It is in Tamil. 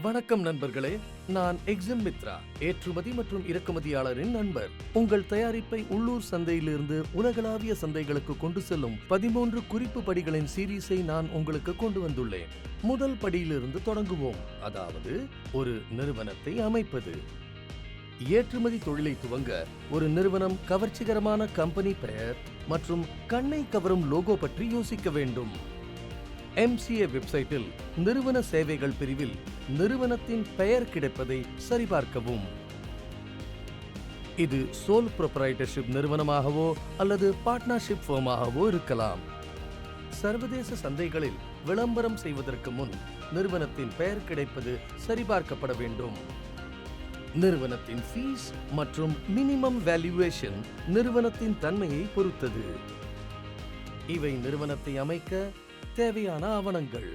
வணக்கம் நண்பர்களே, நான் எக்ஸிம் மித்ரா, ஏற்றுமதி மற்றும் இறக்குமதியாளரின் நண்பர். உங்கள் தயாரிப்பை உள்ளூர் சந்தையிலிருந்து உலகளாவிய சந்தைகளுக்கு கொண்டு செல்லும் 13 குறிப்பு படிகளின் சீரீஸை நான் உங்களுக்கு கொண்டு வந்துள்ளேன். முதல் படியிலிருந்து தொடங்குவோம், அதாவது ஒரு நிறுவனத்தை அமைப்பது. ஏற்றுமதி தொழிலை துவங்க ஒரு நிறுவனம் கவர்ச்சிகரமான கம்பெனி பெயர் மற்றும் கண்ணை கவரும் லோகோ பற்றி யோசிக்க வேண்டும். MCA வெப்சைட்டில் நிறுவன சேவைகள் பிரிவில் நிறுவனத்தின் பெயர் கிடைப்பதை சரிபார்க்கவும். இது சோல் ப்ரொப்ரைட்டர்ஷிப் நிறுவனமாகவோ அல்லது பார்ட்னர்ஷிப் ஃபர்மாகவோ இருக்கலாம். சர்வதேச சந்தைகளில் விளம்பரம் செய்வதற்கு முன் நிறுவனத்தின் பெயர் கிடைப்பது சரிபார்க்கப்பட வேண்டும். நிறுவனத்தின் ஃபீஸ் மற்றும் மினிமம் வேல்யூவேஷன் நிறுவனத்தின் தன்மையை பொறுத்தது. இவை நிறுவனத்தை அமைக்க தேவையான ஆவணங்கள்.